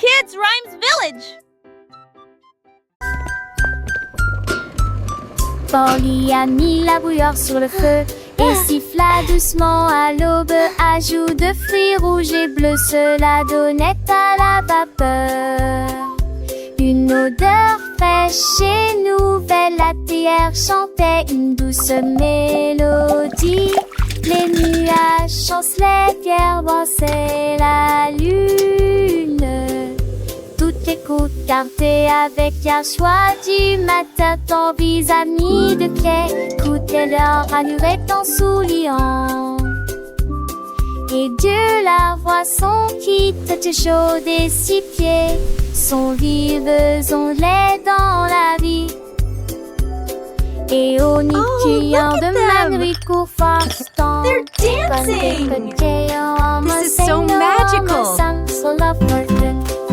Kids Rhymes Village. Polly a mis la bouilloire sur le feu et siffla doucement à l'aube. Ajout de fruits rouges et bleus, cela donnait à la vapeur une odeur fraîche et nouvelle. La théière chantait une douce mélodie. Les nuages chancelaient, pierre brassaient la lune. Toutes les côtes gardées avec un choix du matin. Ton vis-à-vis de clé écoutaient leur allure en souriant. Et Dieu la voit son qui tête chaude et six pieds sont vives onglets dans la vie. Et au nid criant de Manry court Farston. They're dancing! This is so magical.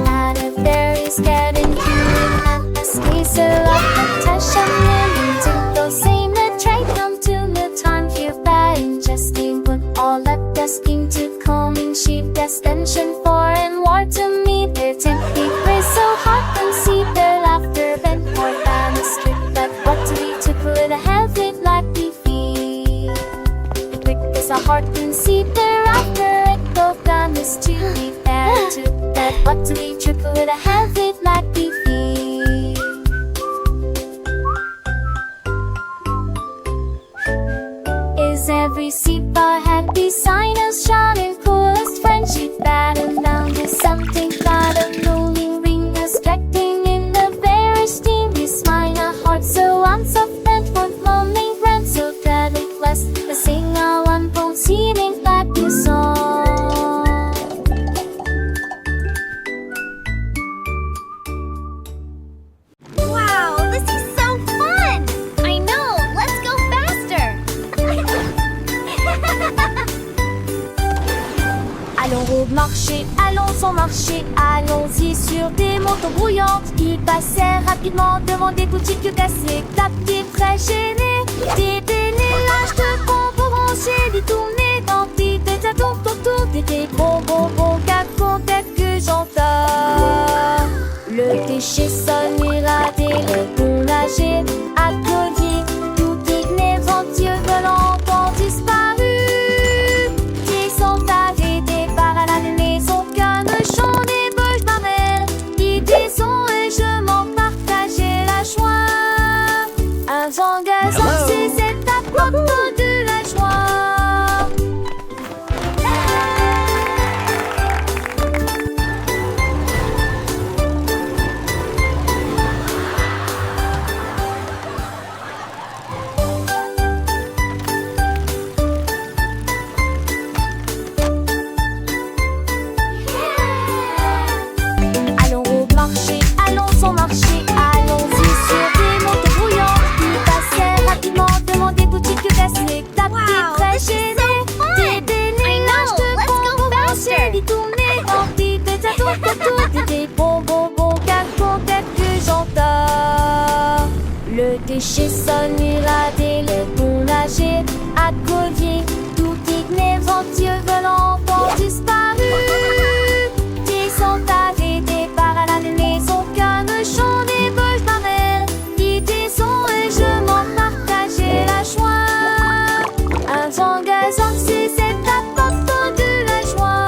And a very scared and cute and a sneezer of Natasha Millie to those same that try come to the time here by ingesting but all up dusting to coming sheep destination for and war to me their tempting praise so hot and see their laughter bent more than a strip but what do we to put a have it like we feel quick as a heart and see their laughter it both done is to be fair to that what do we triple with a have it like we feel. Is every seat a happy sign of shining coolest friendship battle down to something got a rolling ring reflecting in the very steamy smile a heart so unsoft and for lonely friends so that it blessed the singer one bone seeming like the song. Wow, this is so fun! I know, let's go faster! Allons au marché, allons au marché, allons-y sur des motos brouillantes. Ils passèrent rapidement devant des boutiques cassées, clapés, très gênés. Des délélages de bonbons rangés, des tournées d'antiques, des atouts autour des bonbons, cacons, que j'entends. Le déchet sonne, irradé, le bon nager, applaudi, tout inéventueux volant ont disparu. Qui sont arrêtés par la maison, qu'un chant des bouches marelles, qui disons et je m'en partageais la joie. Un zangazan, c'est cette apporte de la joie. Allons au marché, allons au marché, allons-y sur des motos brouillantes. Ils passèrent rapidement devant des boutiques cassées, tapés, Wow, très this is gênés. so fun. Des délélages I know, de let's go bonbons faster. rangés, des tournées d'antiques, des atouts autour des bonbons, cacons, que j'entends. Le déchet sonne, irradé, le bon nager, à collier, tout inéventueux volant ont disparu. Qui sont arrêtés par la maison, qu'un chant des bouches marelles, qui disons et je m'en partageais la joie. Un zangazan, c'est cette apporte de la joie.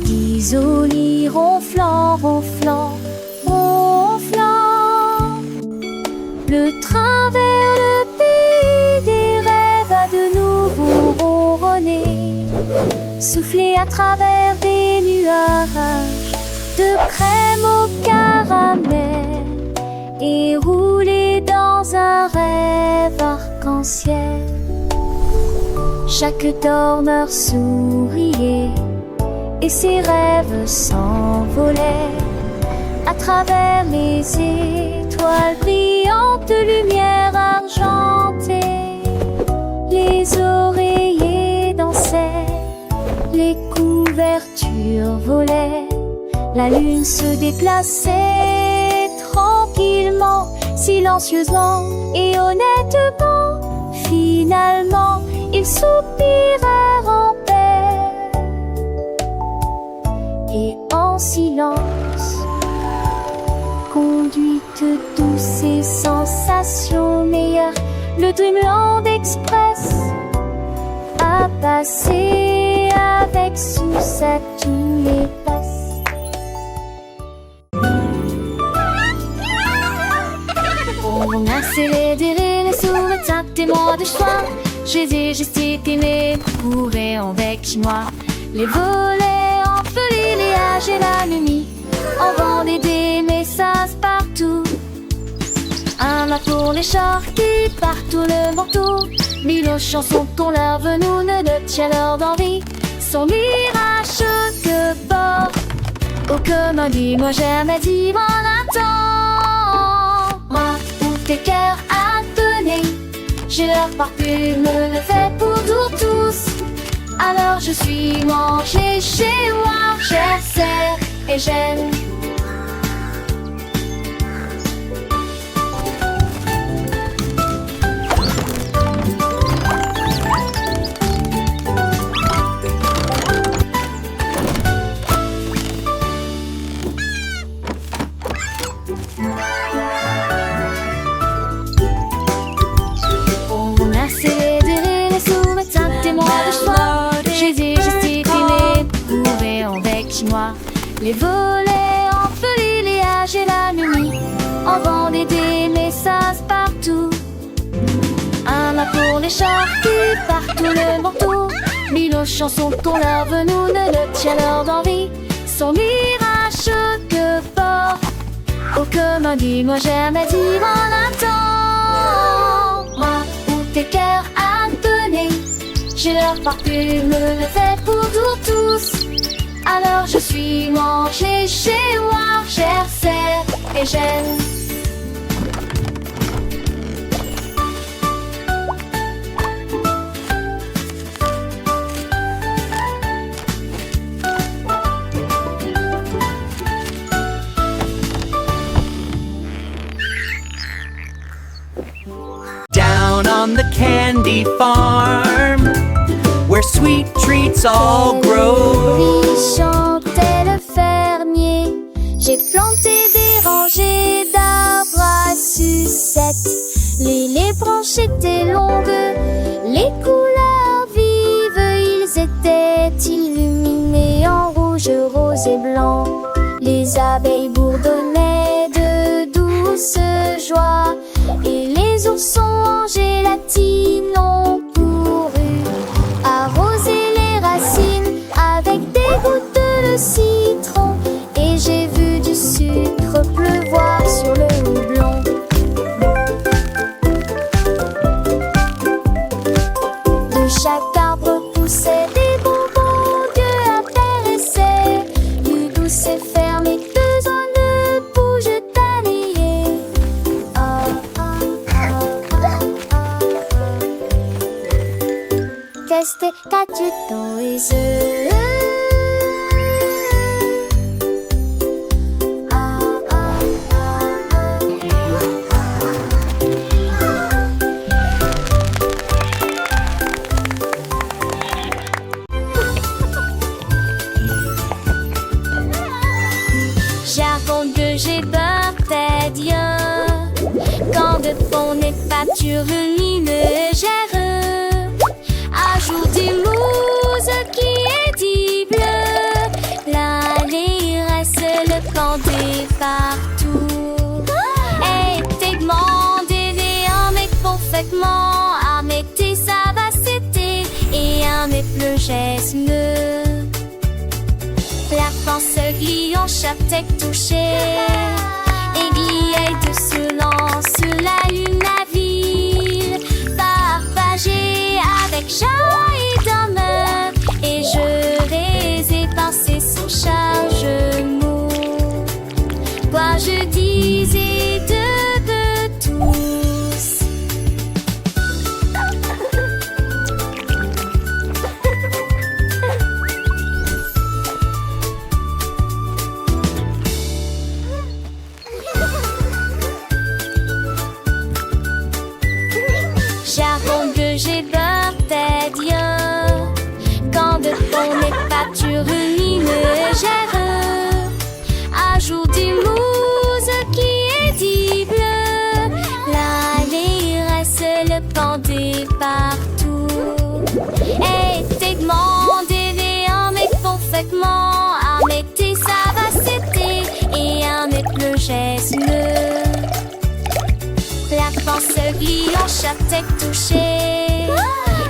Isolé, ronflant, ronflant, ronflant. Le train vers le pays des rêves a de nouveau ronronné. Soufflé à travers des nuages de crème au caramel et roulé dans un rêve arc-en-ciel. Chaque dormeur souriait et ses rêves s'envolaient à travers les étoiles brillantes, lumière argentée. Les eaux volait. La lune se déplaçait tranquillement, silencieusement et honnêtement. Finalement, ils soupirèrent en paix et en silence. Conduite douce et sensation meilleure, le Dreamland Express a passé avec succès tous les passes. On a célébré les souvenirs, témoins de choix. J'ai gesticulé, couré avec chinois. Les volets en feu, les âges et la nuit. On vendait des messages partout. Un mât pour les chars qui partout le manteau. Mille chansons qu'on leur veut, nous ne le chaleur d'envie. Son mirage que porte. Oh, comme dis-moi jamais dit mon attend. Moi, où tes cœurs à donner. J'ai leur parfume, le fait pour tous. Alors je suis mangée chez moi. J'essaie et j'aime. Les volets en feu, les âges et la nuit. On vendait des messages partout. Un mât pour les chars qui partout le manteau. Mille chansons qu'on leur veut, nous ne le chaleur d'envie. Son mirage que porte. Oh, comme dis-moi jamais dit mon attend. Moi, où tes cœurs à donner. J'ai leur parfume, le fait pour tous. Alors je suis mangée chez moi, j'essaie et j'aime. Down on the candy farm, where sweet treats all grow. Chantait le fermier. J'ai planté des rangées d'arbres à sucettes. Les branches étaient longues, les couleurs vives. Ils étaient illuminés en rouge, rose et blanc. Les abeilles bourdonnaient de douce joie. Et les oursons en gélatine ont couru arroser les racines avec des gouttes de citron. Et j'ai vu du sucre pleuvoir sur le houblon. De chaque arbre poussaient des bonbons Dieu intéressés. Du douce et fermé, besoin de bouge d'année. Qu'est-ce que tu t'en es? J'avoue que j'ai peur, t'es Dieu. Quand de fond n'est pas sur une légère. Ajoute des mousses qui est dit bleu. L'allée reste le canté partout. Et t'es demandé un mec parfaitement. À mettre sa vacité et un mec le geste. La France glie en chaque tête touchée. Aiguille de silence sur la lune à ville. Partagée avec joie et d'honneur. Et je les ai passés sans chargement. Quoi je disais de tous. chaque tête touchée.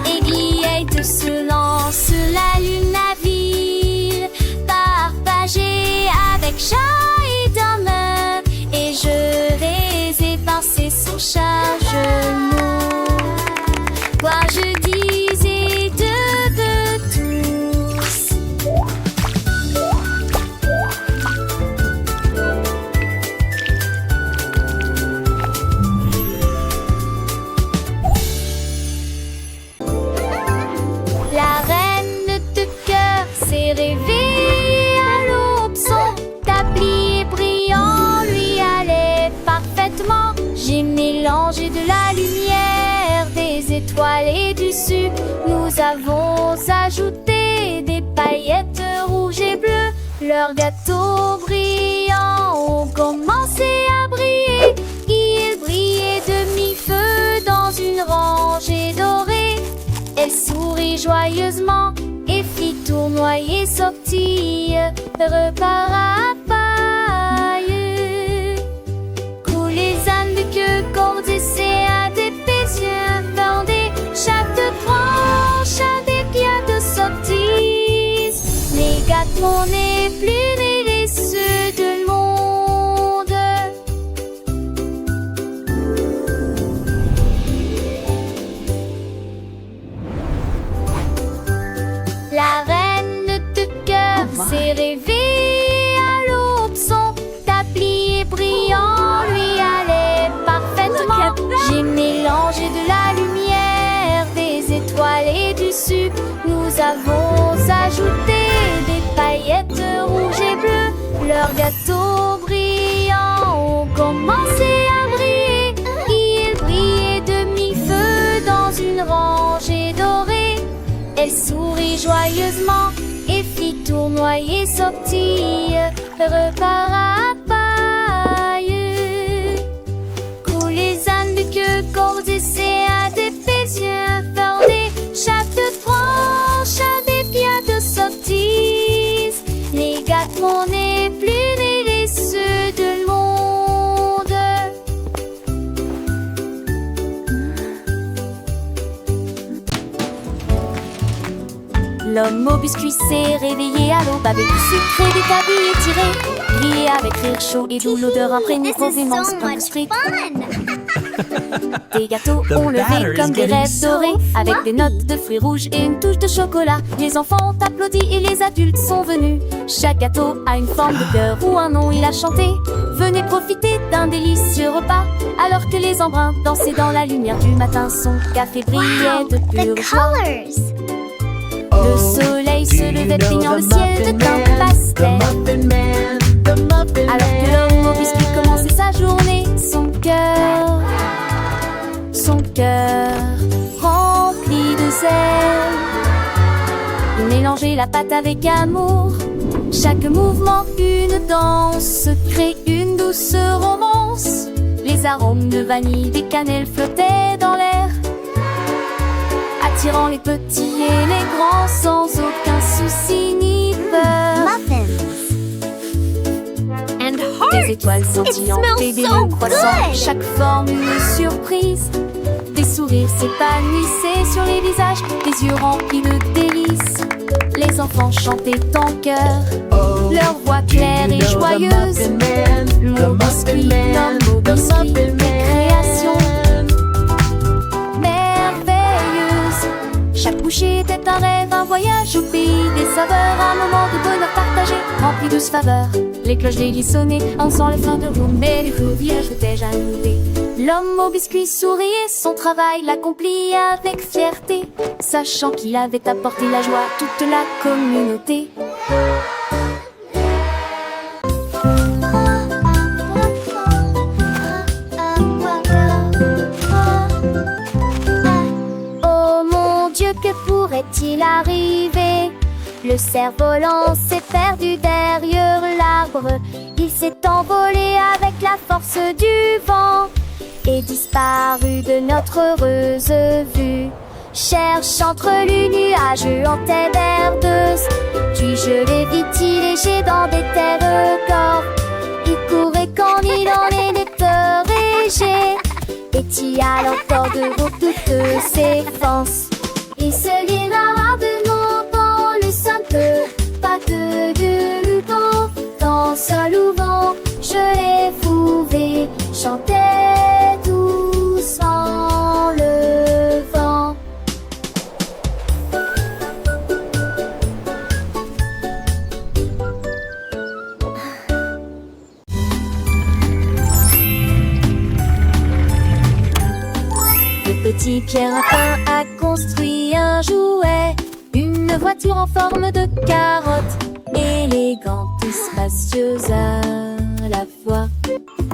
Aiguillette se lance, la lune navire, partagée avec chat et dame. Et je vais évincer son chargement. Quoi je disais de tous. La reine de cœur s'est réveillée à l'aube. Son tablier brillant lui allait parfaitement. J'ai mélangé de la lumière, des étoiles et du sucre. Nous avons ajouté des paillettes rouges et bleues. Leurs gâteaux brillants ont commencé à briller. Ils brillaient de mi-feu dans une rangée dorée. Elle sourit joyeusement et fit tournoyer sortie, repas à paille. Coulent les ânes de queue, cordes et séats, des péziens fendés, chaque tranche a des pieds de sortie. Les gâteaux n'est plus les ceux de monde. La reine de cœur s'est réveillée à l'aube. Son tablier brillant lui allait parfaitement. J'ai mélangé de la lumière, des étoiles et du sucre. Nous avons ajouté des paillettes rouges et bleues. Leurs gâteaux brillants ont commencé à briller. Ils brillaient de mi-feu dans une rangée dorée. Elle sourit joyeusement et fit tournoyer sortie, repart à paille. Coulent les ânes de queue, cordes et séats, des péziens fendés, chaque tranche a des pieds de sortie. Les gâteaux n'est plus les ceux de monde. L'homme au biscuit s'est réveillé à l'aube avec du sucre et des tabliers tirés. Brillé avec rire chaud et d'où l'odeur imprégnée This is provenance so d'un much street. fun! Des gâteaux The ont levé batter comme is des getting rêves so dorés, avec fluffy. des notes de fruits rouges et une touche de chocolat. Les enfants ont applaudi et les adultes sont venus. Chaque gâteau a une forme de cœur ou un nom, il a chanté. Venez profiter d'un délicieux repas, alors que les embruns dansaient dans la lumière du matin. Son café brillait de The pure joie. colors! Le soleil se levait peignant le ciel de teint pastel. Alors que l'homme au biscuit commençait sa journée, son cœur rempli de zèle. Il mélangeait la pâte avec amour. Chaque mouvement, une danse, crée une douce romance. Les arômes de vanille, des cannelles flottaient dans l'air, attirant les petits et les grands sans aucun souci ni peur. Muffins! And Des étoiles scintillantes et des smells so nœuds croissants, good. chaque forme une surprise. Des sourires s'épanouissaient sur les visages, des yeux remplis de délices. Les enfants chantaient en chœur, leur voix claire et joyeuse. Mon biscuit, l'homme au biscuit, création merveilleuse. Chaque bouchée était un rêve, un voyage au pays des saveurs, un moment de bonheur partagé, rempli de faveurs. Les cloches déliées sonnaient, en sent les fins de roue, mais les feux villages étaient jaloux. L'homme au biscuit souriait, son travail l'accomplit avec fierté, sachant qu'il avait apporté la joie à toute la communauté. Oh mon Dieu, que pourrait-il arriver? Le cerf-volant s'est perdu derrière l'arbre. Il s'est envolé avec la force du vent et disparu de notre heureuse vue. Cherche entre les nuages en terre verdeuse, puis je l'ai vite léger dans des terres corps. Il courait quand il en est des peurs et j'ai Et tu as l'encore de toutes ses forces. Et ce guérard venant le simple, pas que de vent, dans sol ou vent, je l'ai trouvé, chantait doucement le vent. Le petit Pierre Lapin a construit un jouet, une voiture en forme de carotte, élégante et spacieuse à la fois.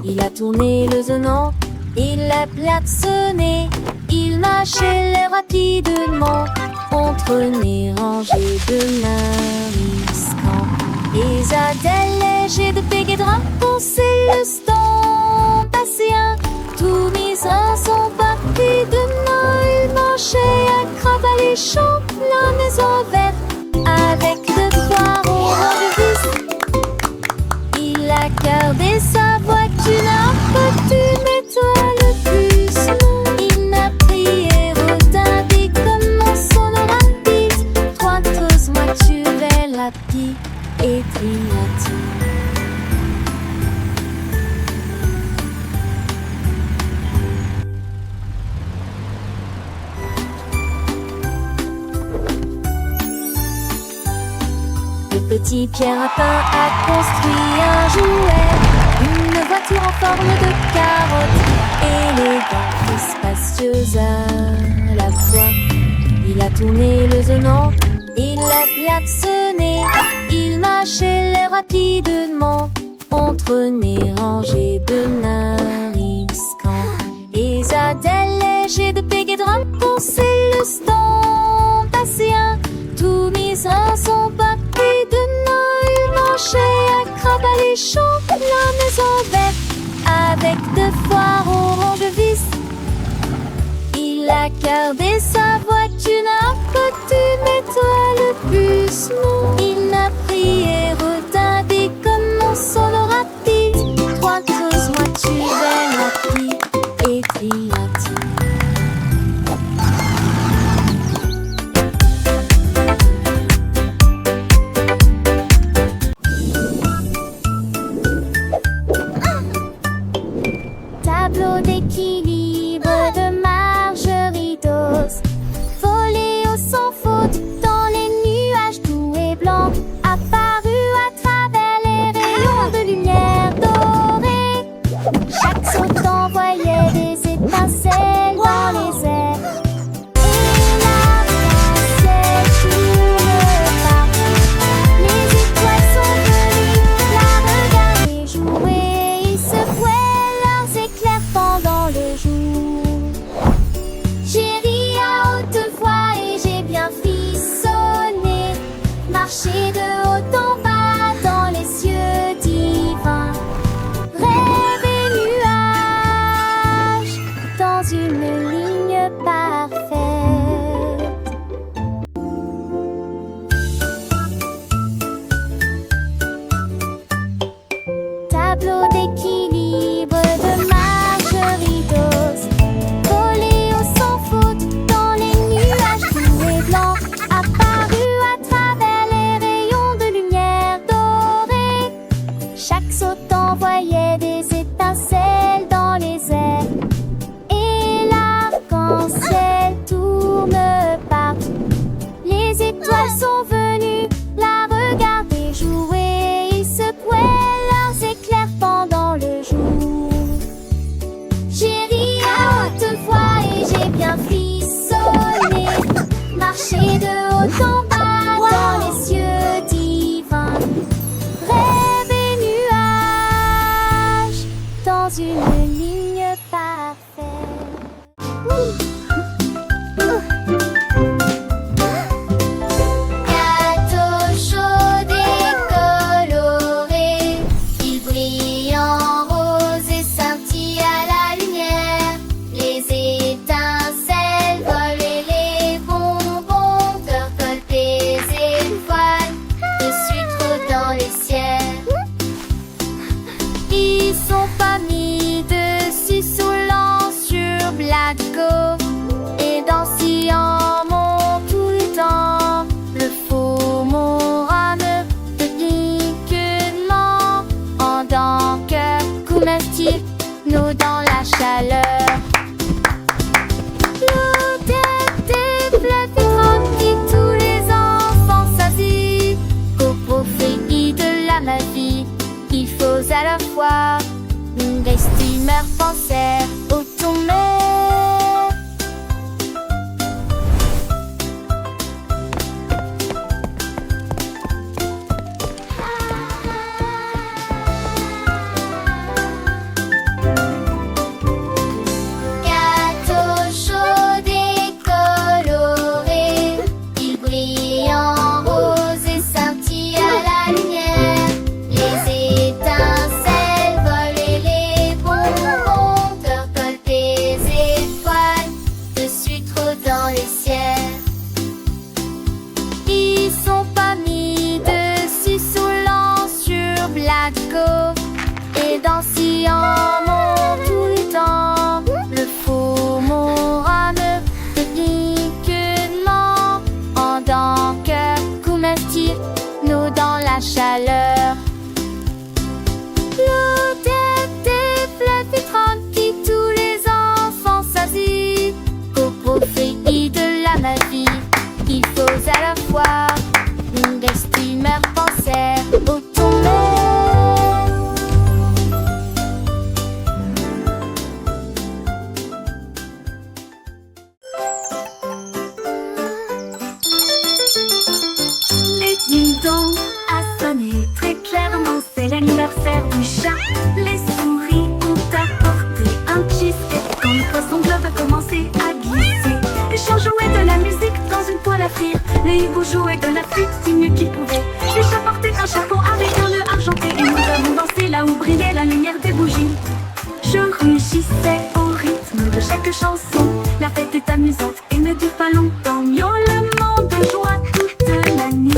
Il a tourné le zonant, il l'a klaxonné, il marchait rapidement entre les rangées de mariscants. Et Zadel léger de Péguédrin pensait le stand passéen. Tous mis en son parti de main, il marchait à crabe les champs, la maison verte, avec de foires au rang de vis. Il a gardé sa voiture, costume étoile plus long. Il n'a prié retardé comme on sonne rapide. Trois grosses voitures rapides et triatiques. Le petit Pierre Lapin a construit un jouet, une voiture en forme de carotte, élégante et spacieuse à la fois. Il a tourné le zonant, il l'a klaxonné, il marchait rapidement entre les rangées de mariscants. Et Zadel léger de Péguédrin pensait le stand passéen, tout mis en son parti de nain, il marchait à crabe les champs, la maison verte, avec de foires au rang de vis. Il a gardé sa voiture, un costume étoile plus long. Il n'a prié retardé comme on sonne rapide. Trois grosses voitures rapides et triatiques. Tableau d'équilibre de Marguerite Dose, volé au sans faute dans les nuages doux et blancs. à l'affaire. Les hiboux jouaient de la flûte du mieux qu'ils pouvaient. Les chats portaient un chapeau avec un nœud argenté. Et nous avons dansé là où brillait la lumière des bougies. Je rugissais au rythme de chaque chanson. La fête est amusante et ne dure pas longtemps. Miaulement de joie toute la nuit.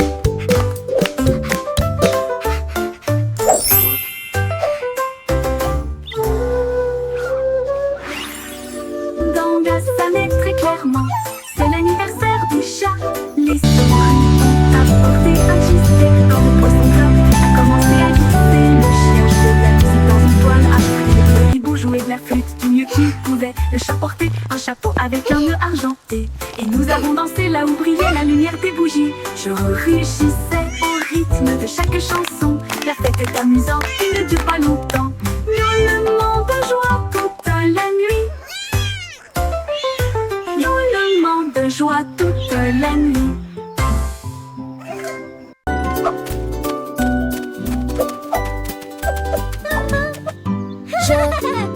Dans Gassanet très clairement, c'est l'anniversaire du chat. Les souris apportaient un cheesecake dans le poisson gras. A commencé à glisser, le chien jouait de la musique dans une toile après. Le hibou jouait de la flûte du mieux qu'il pouvait. Le chat portait un chapeau avec un nœud argenté. Et nous avons dansé là où brillait la lumière des bougies. Je rugissais au rythme de chaque chanson. La fête est amusante et ne dure pas longtemps. Miaulement de joie toute la nuit. Miaulement de joie toute la nuit.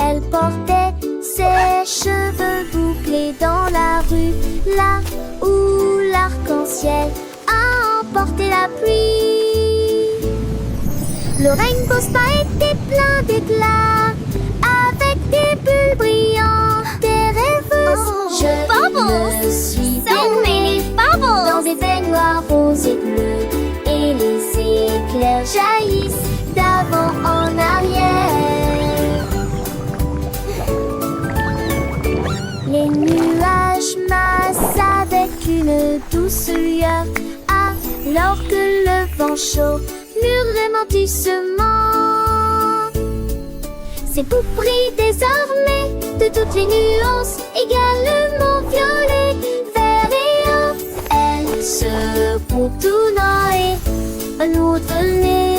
Elle portait ses cheveux bouclés dans la rue, là où l'arc-en-ciel a emporté la pluie. Le rainbow spa était plein d'éclats, avec des bulles brillantes, des rêveuses. Je bubbles! me suis So many bubbles! dans des baignoires roses et bleus, et les éclairs jaillissent d'avant en arrière. Les nuages massent avec une douce lueur, alors que le vent chaud murmure doucement. C'est vous brille désormais de toutes les nuances, également violet, vert et or. Elle se contourna et un autre nez.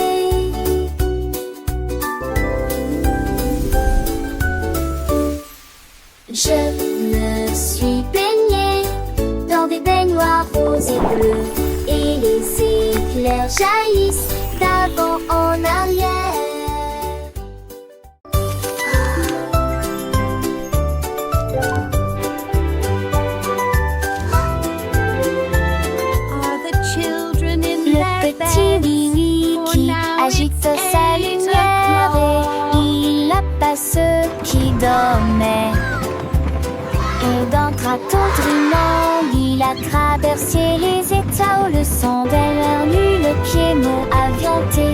Je me suis baignée dans des baignoires roses et bleus, et les éclairs jaillissent d'avant en arrière. Le petit Willy qui agite sa lumière, et il apaise ceux qui dormaient. Et d'un train tendrement, il a traversé les états où le son d'elle nu le piano avianté.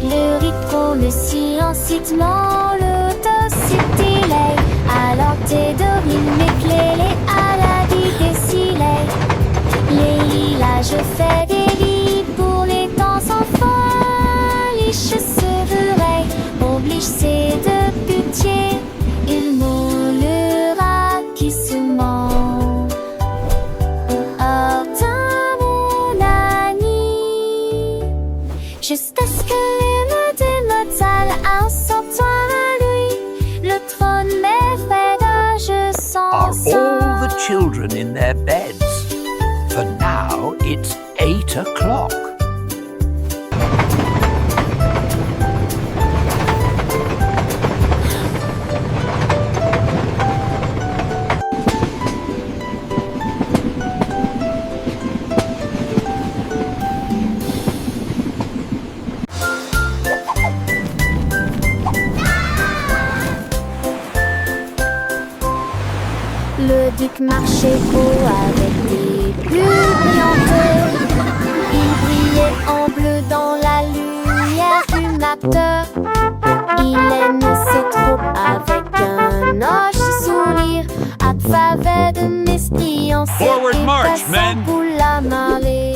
Le rythme, le silence, l'autocité, alors t'es dormi, m'éclairer à la vie des silets. Les lilas, je fais des lits pour les temps enfants. Les cheveux oblige ses deux putiers. Il moulera qui se ment. Oh, mon ami, jusqu'à ce que les mains de notre salle un sortant à lui. Le trône m'effraie, je Are sens all the children in their beds? For now, it's 8 o'clock. Le duc marchait haut avec des bulles brillantes. Il brillait en bleu dans la lumière du matin. Il aime se trop avec un hoche sourire, à faveur de méfiance Forward et march, passant men. pour la marée.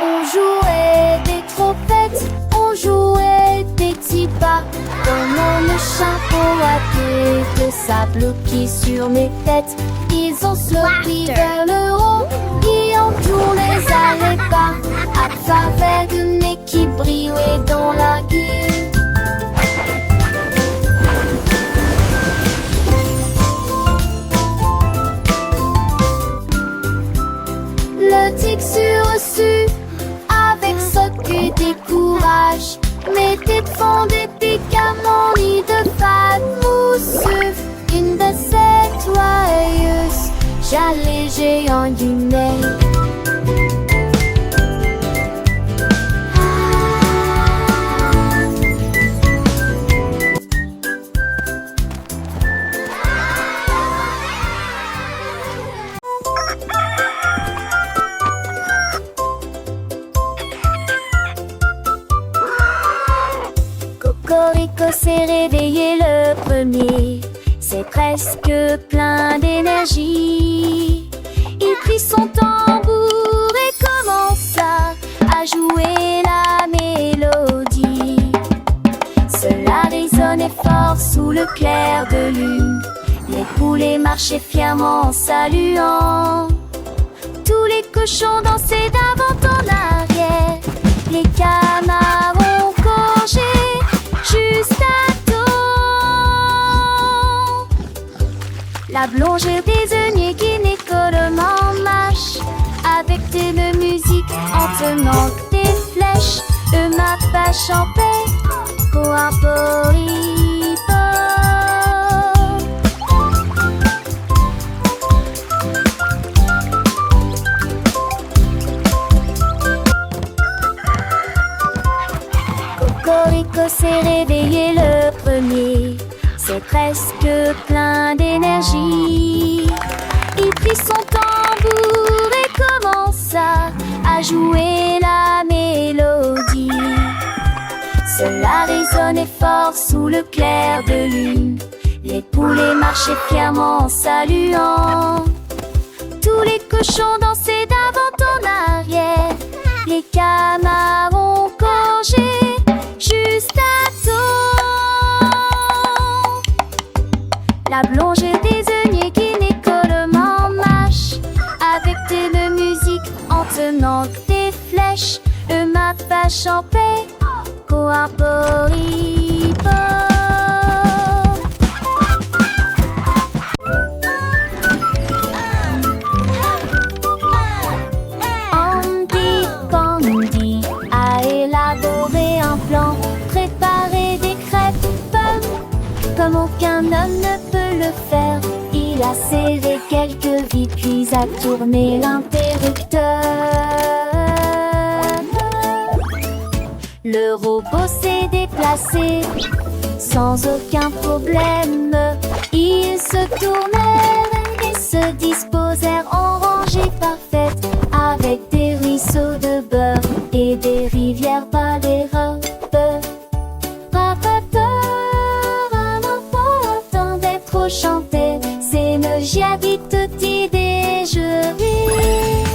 On jouait des trompettes, on jouait des petits pas. Comment le chapeau à queue de sable qui sur mes têtes. Ils ont sloppy vers le haut, et en tout les allait pas. À travers de nez qui brillait dans la gueule. Le tic sur reçu avec ce que des courages. Mettez de fond des piquants, ni de fat mousseux. Une de ces toiles les géants du Maine. Cocorico s'est réveillé le premier, c'est presque plein d'énergie. Il prit son tambour et commença à jouer la mélodie. Cela résonnait fort sous le clair de lune. Les poulets marchaient fièrement en saluant. Tous les cochons dansaient d'avant en arrière. Les canards ont congé juste à temps. La blongère désignait gynécologiquement marche avec de musique en tenant des flèches. Ma vache en paix, coaporipo. Cocorico s'est réveillé le premier, c'est presque plein d'énergie. Il prit son tambour et commença à jouer la mélodie. Cela résonnait fort sous le clair de lune. Les poulets marchaient fièrement en saluant. Tous les cochons dansaient d'avant en arrière. Les canards ont congé juste à temps. La blongère désignait gynécologiquement marche avec de musique en tenant des flèches. Ma vache en paix, coaporipo. Andy Pandy a élaboré un plan, préparé des crêpes pommes comme aucun homme ne peut le faire. Il a serré quelques vis puis a tourné l'interrupteur. Le robot s'est déplacé sans aucun problème. Ils se tournèrent et se disposèrent en rangée parfaite, avec des ruisseaux de beurre et des rivières par les robes. Rapateur, un enfant attendait trop chanter, c'est me j'habite toute idée, je ris.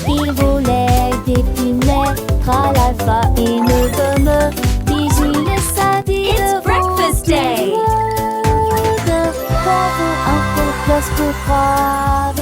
Il volait d'épinards à l'alpha et ne me bisous les sadis. It's breakfast day. Un peu plus pour croire.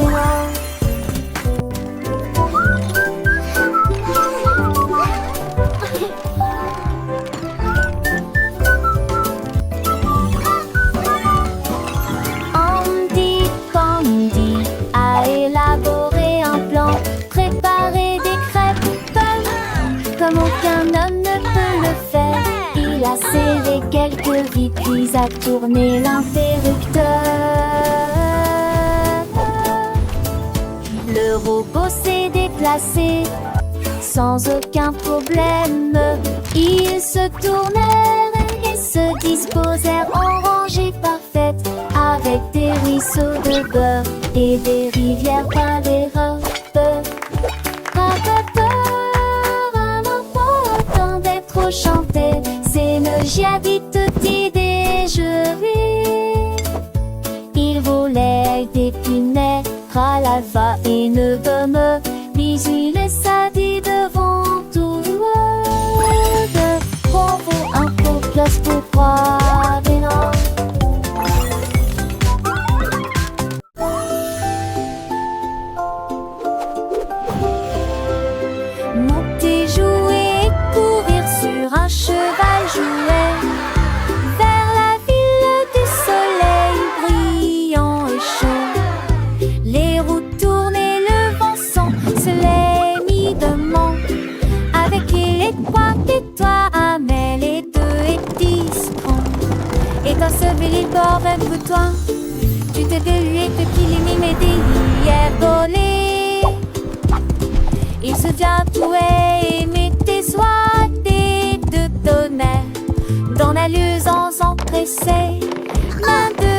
Andy Pandy a élaboré un plan, préparé des crêpes pommes comme aucun homme ne peut le faire. Il a serré quelques vis puis a tourné l'interrupteur. Le robot s'est déplacé sans aucun problème. Ils se tournèrent et se disposèrent en rangée parfaite, avec des ruisseaux de beurre et des rivières par les robes. Rapateur, un enfant attendait trop chanter, c'est me j'habite toute idée, je ris. Il volait d'épinards à l'alpha et ne me bisous les sadis devant tout le monde. Bravo, un peu plus pour croire des noms. Monter, jouer et courir sur un cheval jouet vers la ville du soleil brillant et chaud. Les roues tournent et le vent sent, se les mis de main. Avec les trois et toi, mais les deux et 10 francs. Et toi, Tout est bellué depuis les mimes d'hier volé. Il se vient tout et met tes soies de tonnerre dans la luisance empressée. Main de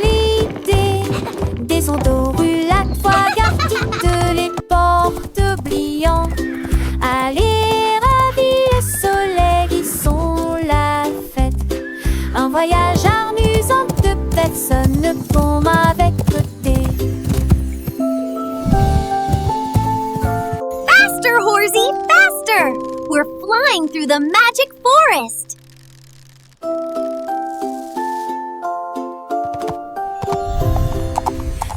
l'idée, des ondes la fois garde les portes oubliant. Allez, ravis le soleil qui sont la fête. Un voyage amusant de personnes comme avec côté. Faster, Horsey, faster! We're flying through the magic forest.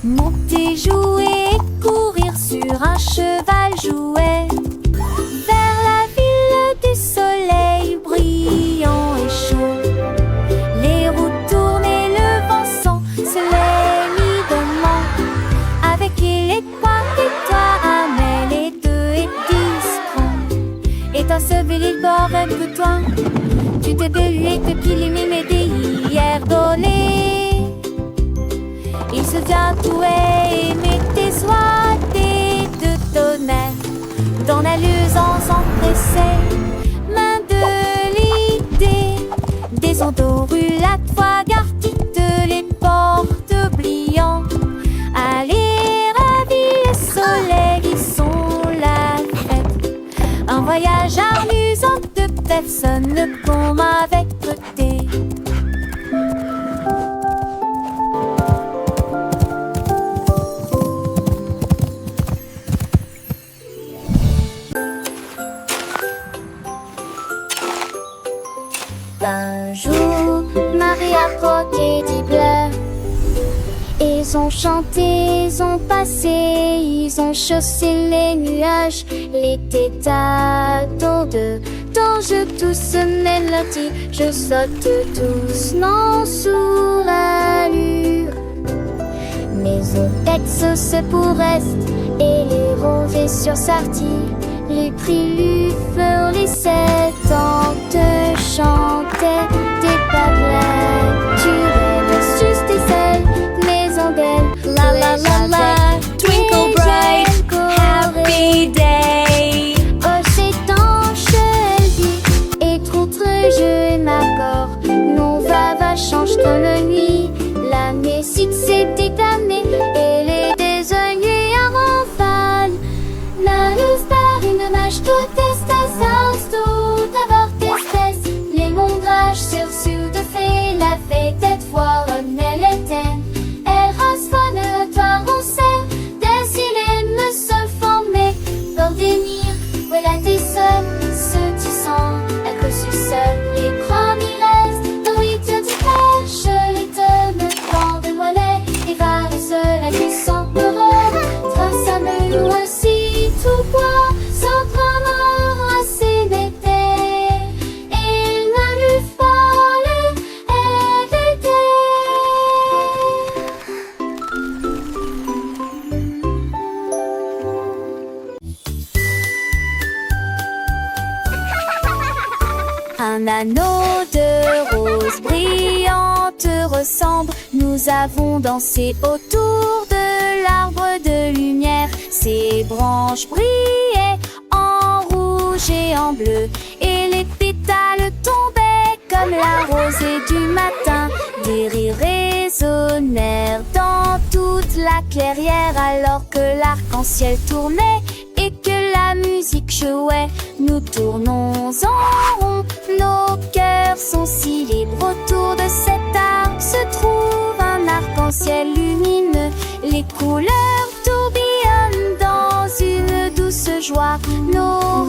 Monter, jouer et courir sur un cheval jouet vers la ville du soleil brillant et chaud. Les roues tournent et le vent sent soleillement. Avec les points et toi amène les deux et discrets. Et ta seule il bord un peu toi. Tu t'es bellué depuis les mimes d'hier volé. Il se vient tout et met tes soies de tonnerre dans la luisance empressée. Main de l'idée, des ondes la fois garde les portes oubliant. Allez, ravis le soleil qui sont la fête. Un voyage amusant de personnes comme avec côté. Un jour, Marie a croqué des bleues. Ils ont chanté, ils ont passé, ils ont chaussé les nuages. L'été t'attend dont je tousse mélodie. Je saute doucement sous l'allure. Mes oreilles se pourrest et les roses sur sortie. Les prix furent les 7 ans te chantaient des bablettes. Tu rêves juste des ailes, maison d'elle. La la la la, twinkle bright, happy day. Oh, c'est tanche, elle dit, et contre je m'accorde. Non, va, change dans la nuit. La musique s'est déclamée et les désoignés en rafale. La luz par une mâche, toute espèce, tout avoir d'espèce. Les mondrages sur de fait, la fête cette fois renaît l'éteinte. Elle rasfonne, toi on sait, des silènes me se former. Pour venir, voilà tes seul, ce tu sens, à cause du seul, les premiers restent. Dans les tiens du pêche, les te me prend de mollet, et va le seul à qui sans peur. Trace à me loin si tout bois, sans prendre assez d'été. Il ne lui fallait éviter. Un anneau de rose brillante ressemble. Nous avons dansé autour de l'arbre de lumière. Ses branches brillaient en rouge et en bleu, et les pétales tombaient comme la rosée du matin. Des rires résonnèrent dans toute la clairière alors que l'arc-en-ciel tournait et que la musique jouait. Nous tournons en rond, nos cœurs sont si libres. Autour de cet arc se trouve un arc-en-ciel lumineux. Les couleurs tourbillonnent dans une douce joie. Nos